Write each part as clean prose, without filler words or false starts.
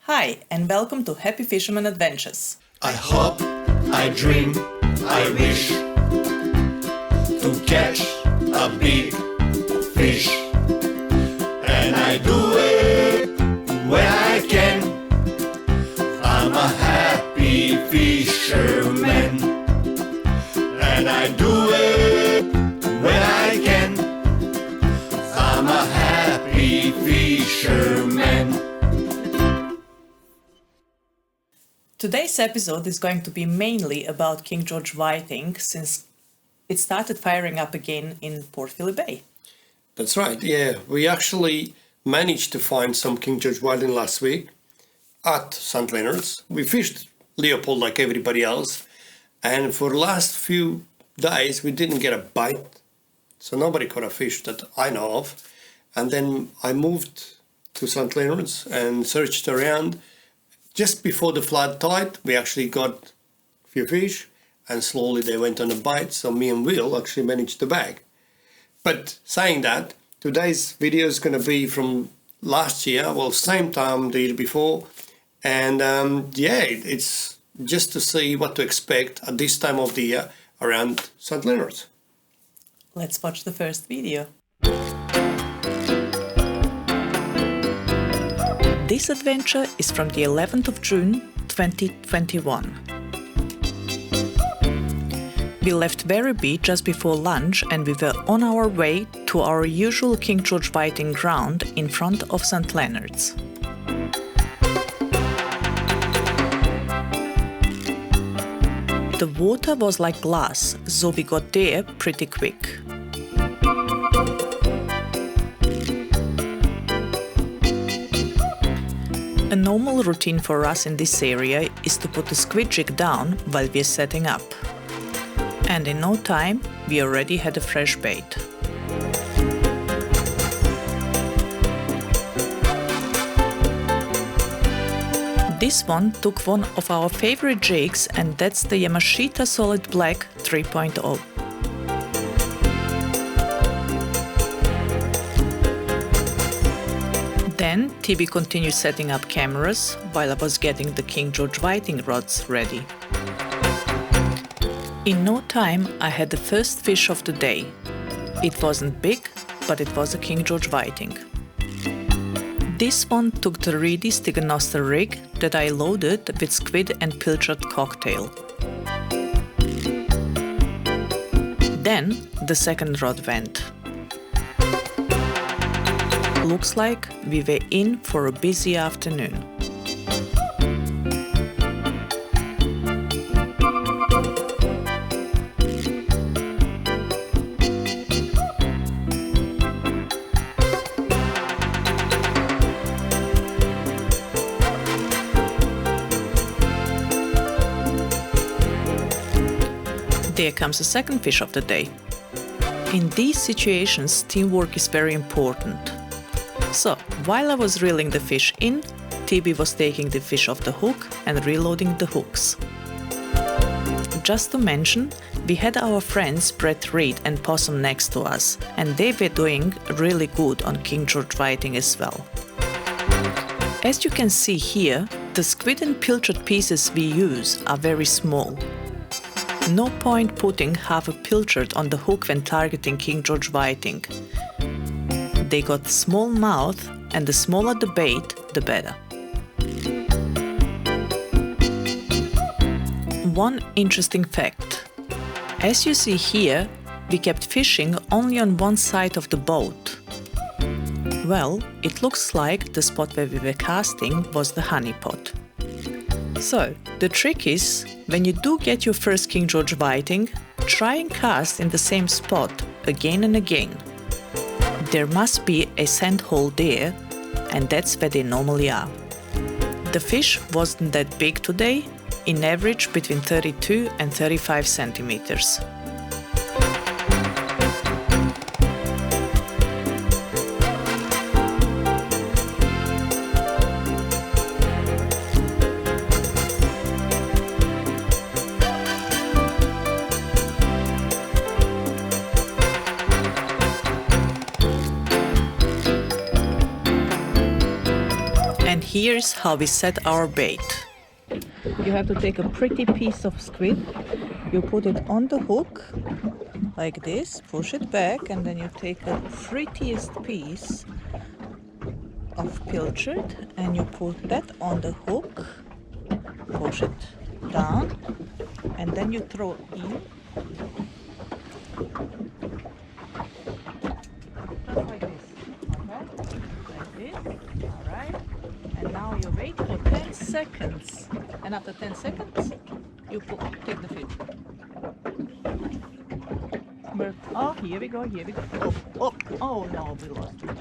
Hi, and welcome to Happy Fisherman Adventures. I hope, I dream, I wish to catch a big fish, and I do it when I can. I'm a happy fisherman, and I do it when I can. I'm a happy fisherman. Today's episode is going to be mainly about King George whiting since it started firing up again in Port Phillip Bay. That's right, yeah. We actually managed to find some King George whiting last week at St. Leonard's. We fished Leopold like everybody else, and for the last few days we didn't get a bite, so nobody caught a fish that I know of. And then I moved to St. Leonard's and searched around. Just before the flood tide, we actually got a few fish, and slowly they went on a bite, so me and Will actually managed the bag. But saying that, today's video is going to be from last year, well, same time the year before, and it's just to see what to expect at this time of the year around St. Leonard's. Let's watch the first video. This adventure is from the 11th of June 2021. We left Werribee just before lunch and we were on our way to our usual King George whiting ground in front of St. Leonard's. The water was like glass, so we got there pretty quick. A normal routine for us in this area is to put the squid jig down while we're setting up. And in no time, we already had a fresh bait. This one took one of our favorite jigs, and that's the Yamashita Solid Black 3.0. Then TB continued setting up cameras while I was getting the King George whiting rods ready. In no time I had the first fish of the day. It wasn't big, but it was a King George whiting. This one took the reedy Stegonoster rig that I loaded with squid and pilchard cocktail. Then the second rod went. Looks like we were in for a busy afternoon. There comes the second fish of the day. In these situations, teamwork is very important. So, while I was reeling the fish in, TB was taking the fish off the hook and reloading the hooks. Just to mention, we had our friends Brett Reed and Possum next to us, and they were doing really good on King George whiting as well. As you can see here, the squid and pilchard pieces we use are very small. No point putting half a pilchard on the hook when targeting King George whiting. They got small mouth, and the smaller the bait, the better. One interesting fact. As you see here, we kept fishing only on one side of the boat. Well, it looks like the spot where we were casting was the honey pot. So, the trick is, when you do get your first King George whiting, try and cast in the same spot again and again. There must be a sand hole there, and that's where they normally are. The fish wasn't that big today, in average between 32 and 35 centimeters. here's how we set our bait. You have to take a pretty piece of squid, you put it on the hook, like this, push it back, and then you take the prettiest piece of pilchard and you put that on the hook, push it down, and then you throw in. Just like this, okay? Like this, alright? And now you wait for 10 seconds. And after 10 seconds, you take the fish. But, oh, here we go. Oh no, we lost it.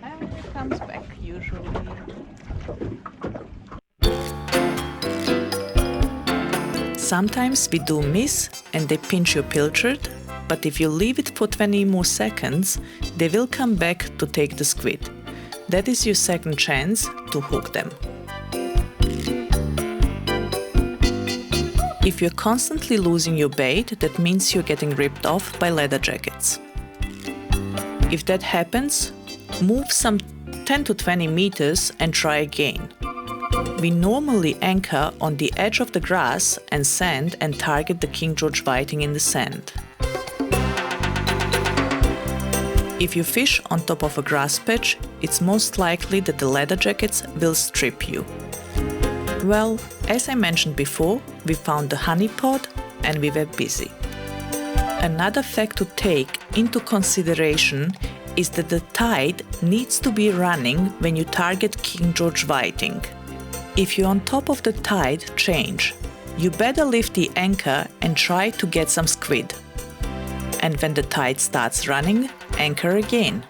And it comes back usually. Sometimes we do miss and they pinch your pilchard, but if you leave it for 20 more seconds, they will come back to take the squid. That is your second chance to hook them. If you're constantly losing your bait, that means you're getting ripped off by leather jackets. If that happens, move some 10 to 20 meters and try again. We normally anchor on the edge of the grass and sand and target the King George whiting in the sand. If you fish on top of a grass patch, it's most likely that the leather jackets will strip you. Well, as I mentioned before, we found the honey pot and we were busy. Another fact to take into consideration is that the tide needs to be running when you target King George whiting. If you're on top of the tide change, you better lift the anchor and try to get some squid. And when the tide starts running, anchor again.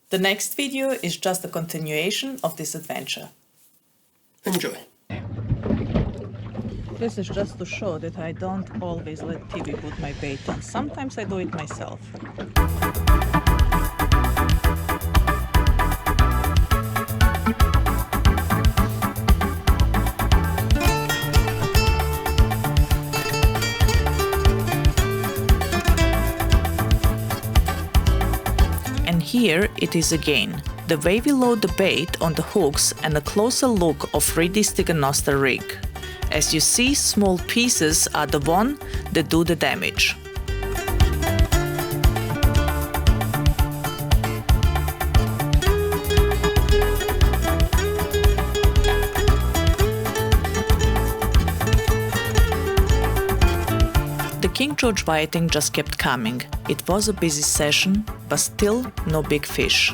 The next video is just a continuation of this adventure. Enjoy. This is just to show that I don't always let TV put my bait on. Sometimes I do it myself. And here it is again, the way we load the bait on the hooks and a closer look of Reedy Stiganoster rig. As you see, small pieces are the one that do the damage. The King George whiting just kept coming. It was a busy session, but still no big fish.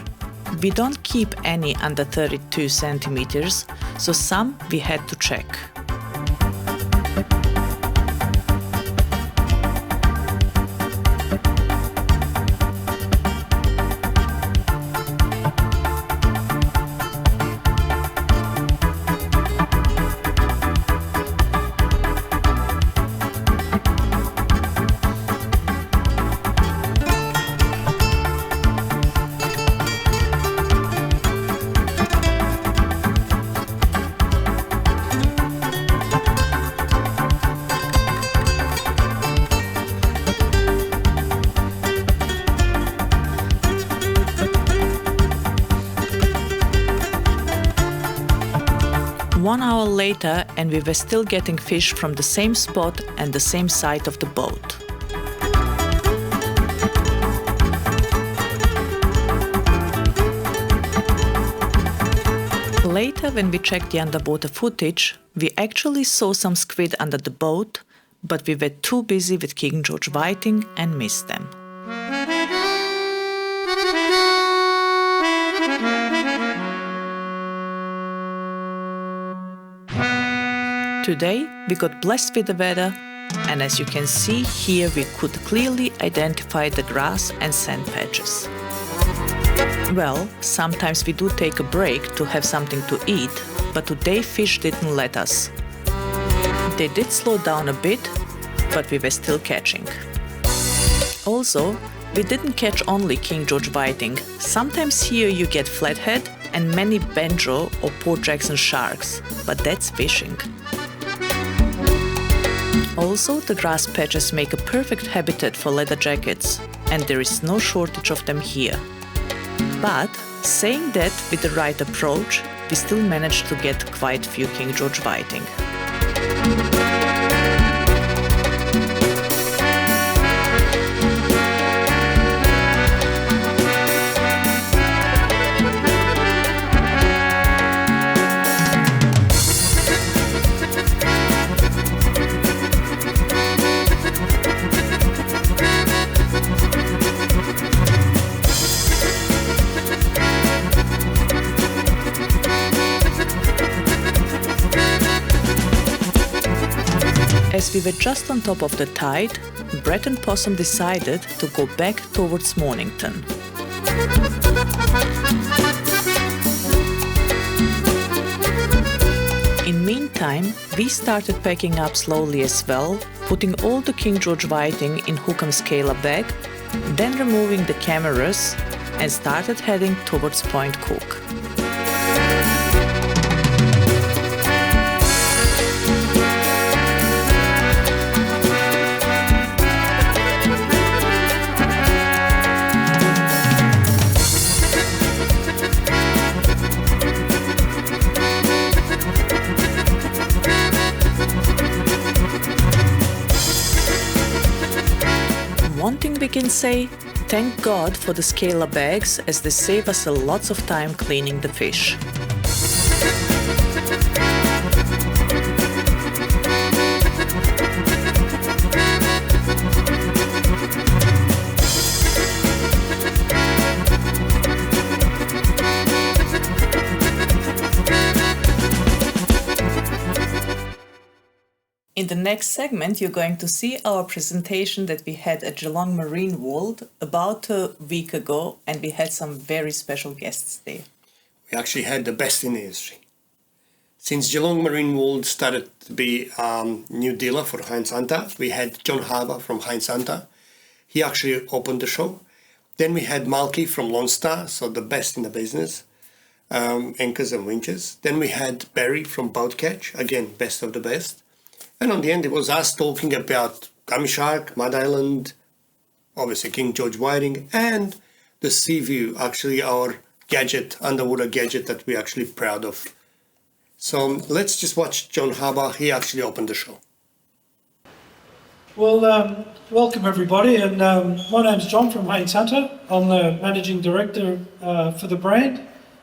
We don't keep any under 32 centimeters, so some we had to check. One hour later and we were still getting fish from the same spot and the same side of the boat. Later, when we checked the underwater footage, we actually saw some squid under the boat, but we were too busy with King George whiting and missed them. Today we got blessed with the weather, and as you can see here we could clearly identify the grass and sand patches. Well, sometimes we do take a break to have something to eat, but today fish didn't let us. They did slow down a bit, but we were still catching. Also, we didn't catch only King George whiting. Sometimes here you get flathead and many banjo or Port Jackson sharks, but that's fishing. Also, the grass patches make a perfect habitat for leather jackets, and there is no shortage of them here. But, saying that, with the right approach, we still managed to get quite a few King George whiting. As we were just on top of the tide, Brett and Possum decided to go back towards Mornington. In meantime, we started packing up slowly as well, putting all the King George whiting in Hook'em Scala bag, then removing the cameras and started heading towards Point Cook. One thing we can say, thank God for the Scala bags, as they save us a lots of time cleaning the fish. In the next segment, you're going to see our presentation that we had at Geelong Marine World about a week ago, and we had some very special guests there. We actually had the best in the industry. Since Geelong Marine World started to be new dealer for Heinz Hunter, we had John Harbour from Heinz Hunter. He actually opened the show. Then we had Malky from Lone Star, so the best in the business, anchors and winches. Then we had Barry from Boat Catch, again, best of the best. And on the end, it was us talking about Gummy Shark, Mud Island, obviously King George whiting, and the Sea View, actually our gadget, underwater gadget that we're actually proud of. So let's just watch John Harbour. He actually opened the show. Well, welcome everybody, and my name's John from Heinz Hunter. I'm the Managing Director for the brand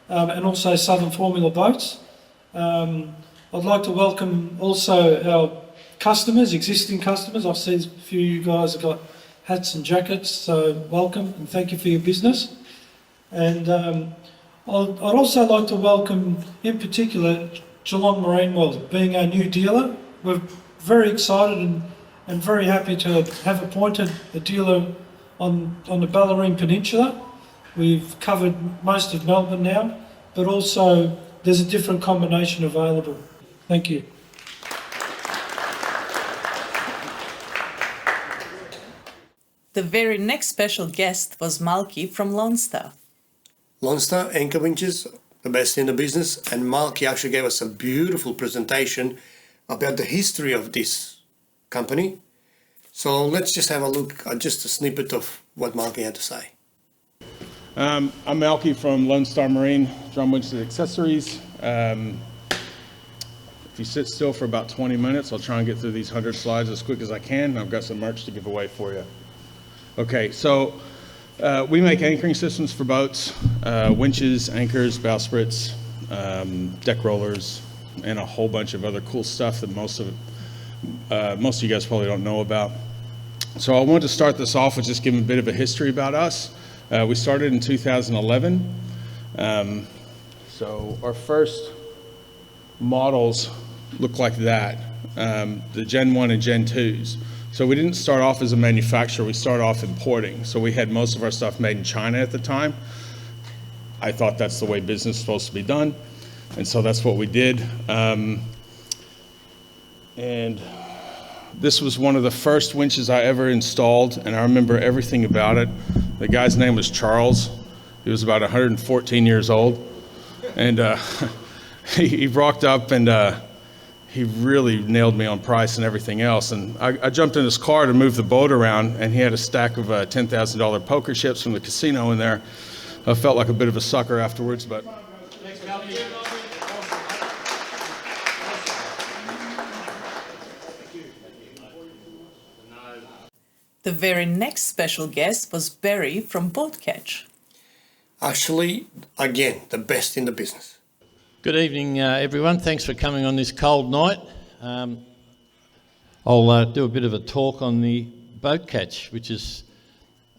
and also Southern Formula Boats. I'd like to welcome also our customers, existing customers. I've seen a few of you guys have got hats and jackets, so welcome and thank you for your business. And I'd also like to welcome, in particular, Geelong Marine World, being our new dealer. We're very excited and very happy to have appointed a dealer on the Bellarine Peninsula. We've covered most of Melbourne now, but also there's a different combination available. Thank you. The very next special guest was Malky from Lone Star. Lone Star, anchor winches, the best in the business, and Malky actually gave us a beautiful presentation about the history of this company. So let's just have a look at just a snippet of what Malky had to say. I'm Malky from Lone Star Marine Drum Winches Accessories. If you sit still for about 20 minutes, I'll try and get through these 100 slides as quick as I can. I've got some merch to give away for you. Okay, so we make anchoring systems for boats, winches, anchors, bowsprits, deck rollers, and a whole bunch of other cool stuff that most of you guys probably don't know about. So I wanted to start this off with just giving a bit of a history about us. We started in 2011. So our first models look like that, the Gen 1 and Gen 2s. So we didn't start off as a manufacturer, we started off importing. So we had most of our stuff made in China at the time. I thought that's the way business is supposed to be done. And so that's what we did. And this was one of the first winches I ever installed, and I remember everything about it. The guy's name was Charles. He was about 114 years old. And he rocked up and he really nailed me on price and everything else. And I jumped in his car to move the boat around, and he had a stack of $10,000 poker chips from the casino in there. I felt like a bit of a sucker afterwards, but. The very next special guest was Barry from Boat Catch. Actually, again, the best in the business. Good evening, everyone. Thanks for coming on this cold night. I'll do a bit of a talk on the Boat Catch, which is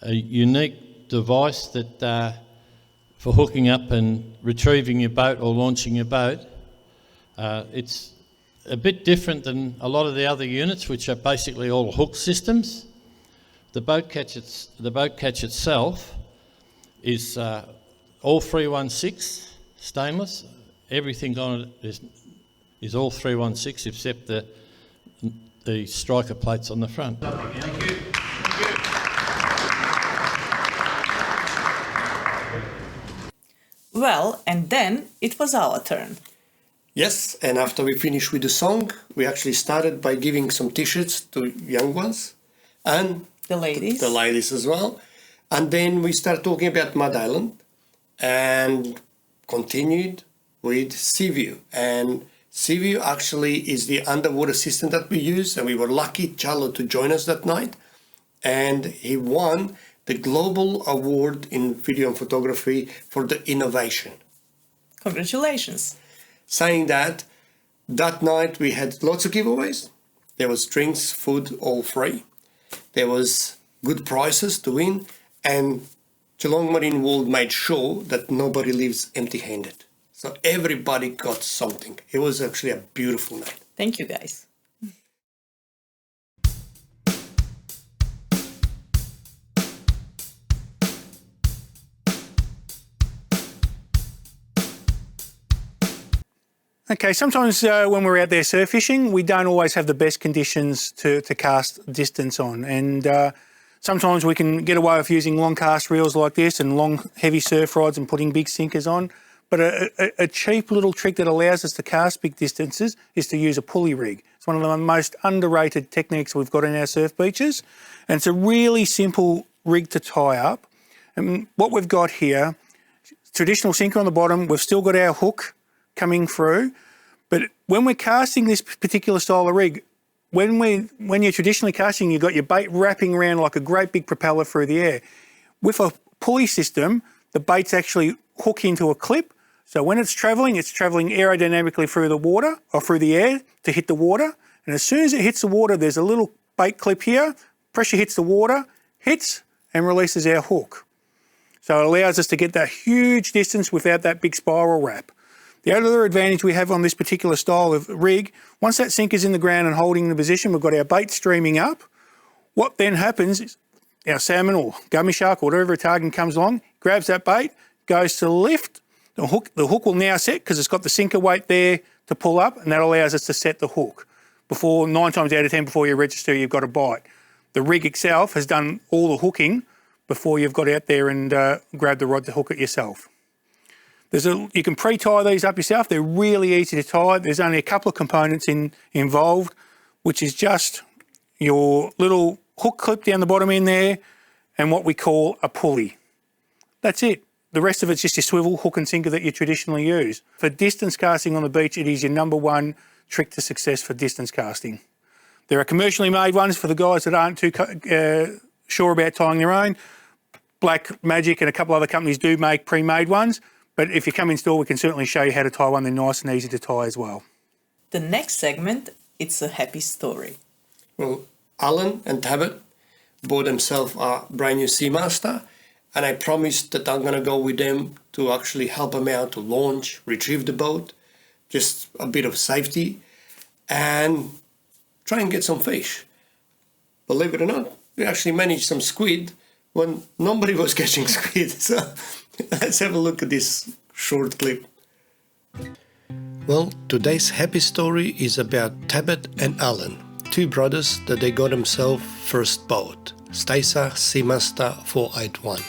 a unique device that for hooking up and retrieving your boat or launching your boat. It's a bit different than a lot of the other units, which are basically all hook systems. The Boat Catch itself is all 316 stainless. Everything on it is all 316 except the striker plates on the front. Thank you. Well, and then it was our turn. Yes, and after we finished with the song, we actually started by giving some t-shirts to young ones and The ladies. the ladies as well. And then we started talking about Mud Island and continued with Seaview. And Seaview actually is the underwater system that we use, and we were lucky Charlo to join us that night. And he won the Global Award in Video and Photography for the innovation. Congratulations. Saying that night we had lots of giveaways. There was drinks, food, all free. There was good prizes to win, and Geelong Marine World made sure that nobody leaves empty-handed. So everybody got something. It was actually a beautiful night. Thank you, guys. Okay, sometimes when we're out there surf fishing, we don't always have the best conditions to cast distance on. And sometimes we can get away with using long cast reels like this and long heavy surf rods and putting big sinkers on. But a cheap little trick that allows us to cast big distances is to use a pulley rig. It's one of the most underrated techniques we've got in our surf beaches. And it's a really simple rig to tie up. And what we've got here, traditional sinker on the bottom, we've still got our hook coming through. But when we're casting this particular style of rig, when you're traditionally casting, you've got your bait wrapping around like a great big propeller through the air. With a pulley system, the baits actually hook into a clip. So when it's travelling aerodynamically through the water or through the air to hit the water. And as soon as it hits the water, there's a little bait clip here. Pressure hits the water, hits and releases our hook. So it allows us to get that huge distance without that big spiral wrap. The other advantage we have on this particular style of rig, once that sinker's in the ground and holding the position, we've got our bait streaming up. What then happens is our salmon or gummy shark or whatever target comes along, grabs that bait, goes to lift. The hook will now set because it's got the sinker weight there to pull up, and that allows us to set the hook. 9 times out of 10 before you register, you've got a bite. The rig itself has done all the hooking before you've got out there and grabbed the rod to hook it yourself. You can pre-tie these up yourself. They're really easy to tie. There's only a couple of components involved, which is just your little hook clip down the bottom in there and what we call a pulley. That's it. The rest of it's just your swivel, hook and sinker that you traditionally use. For distance casting on the beach, it is your number one trick to success for distance casting. There are commercially made ones for the guys that aren't too sure about tying their own. Black Magic and a couple other companies do make pre-made ones. But if you come in store, we can certainly show you how to tie one. They're nice and easy to tie as well. The next segment, it's a happy story. Well, Alan and Tabit bought themselves a brand new Seamaster, and I promised that I'm going to go with them to actually help them out to launch, retrieve the boat, just a bit of safety, and try and get some fish. Believe it or not, we actually managed some squid when nobody was catching squid. So let's have a look at this short clip. Well, today's happy story is about Tabit and Alan, two brothers that they got themselves first boat, Stasa Seamaster 481.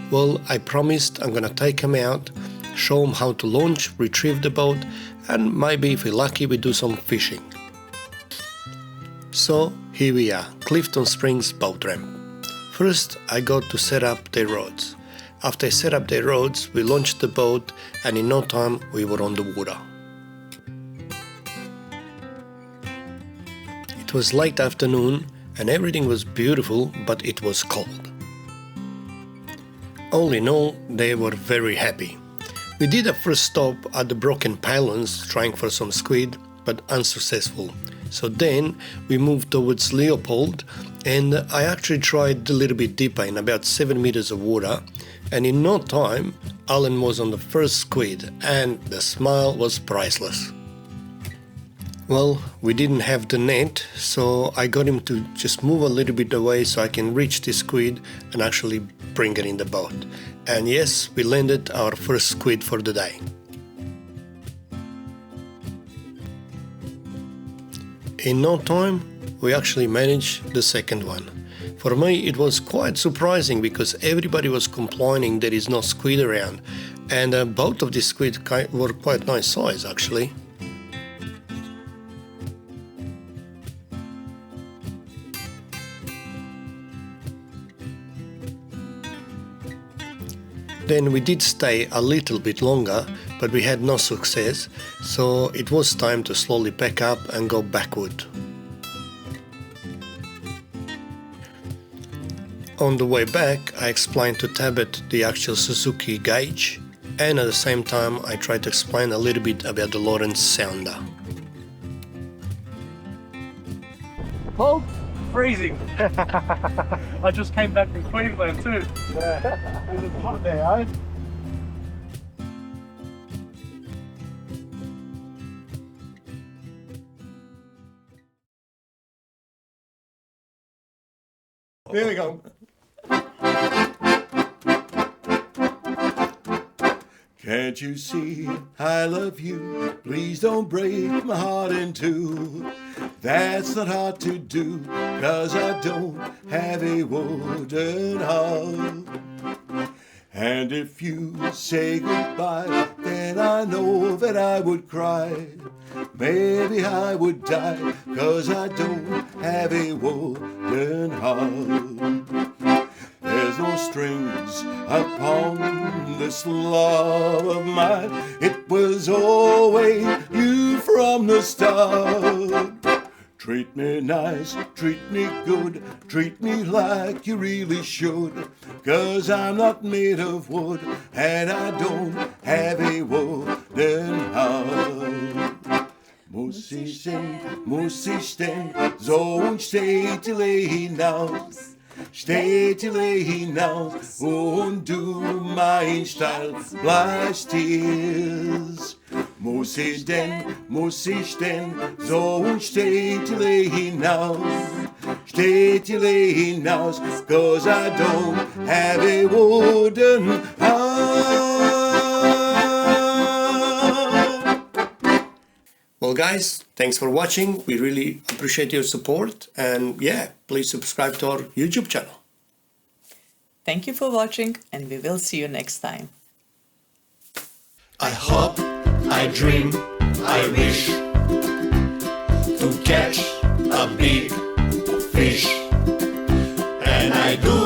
Well, I promised I'm gonna take them out show them how to launch, retrieve the boat, and maybe if we're lucky we do some fishing. So here we are, Clifton Springs boat ramp. First I got to set up the rods. After I set up the rods, we launched the boat and in no time we were on the water. It was late afternoon and everything was beautiful, but it was cold. All in all, they were very happy. We did a first stop at the broken pylons trying for some squid, but unsuccessful. So then we moved towards Leopold and I actually tried a little bit deeper in about 7 meters of water, and in no time Alan was on the first squid and the smile was priceless. Well, we didn't have the net, so I got him to just move a little bit away so I can reach the squid and actually bring it in the boat. And yes, we landed our first squid for the day. In no time, we actually managed the second one. For me, it was quite surprising because everybody was complaining there is no squid around, and both of these squid were quite nice size actually. Then we did stay a little bit longer, but we had no success, so it was time to slowly pack up and go backward. On the way back, I explained to Tabet the actual Suzuki gauge, and at the same time I tried to explain a little bit about the Lawrence sounder. Cold? Freezing. I just came back from Queensland too. Yeah. It was hot there, eh? There we go. Can't you see I love you? Please don't break my heart in two. That's not hard to do, 'cause I don't have a wooden heart. And if you say goodbye, then I know that I would cry. Maybe I would die, 'cause I don't have a wooden heart. There's no strings upon this love of mine. It was always you from the start. Treat me nice, treat me good, treat me like you really should. 'Cause I'm not made of wood, and I don't have a wooden heart. Muss ich denn so und steht die Lee hinaus. Steht die Lee hinaus und du mein Stall bleibst still's. Muss ich denn so und steht die Lee hinaus, 'cause I don't have a wooden heart. Well guys, thanks for watching. We really appreciate your support, and yeah, please subscribe to our YouTube channel. Thank you for watching, and we will see you next time. I hope, I dream, I wish to catch a big fish, and I do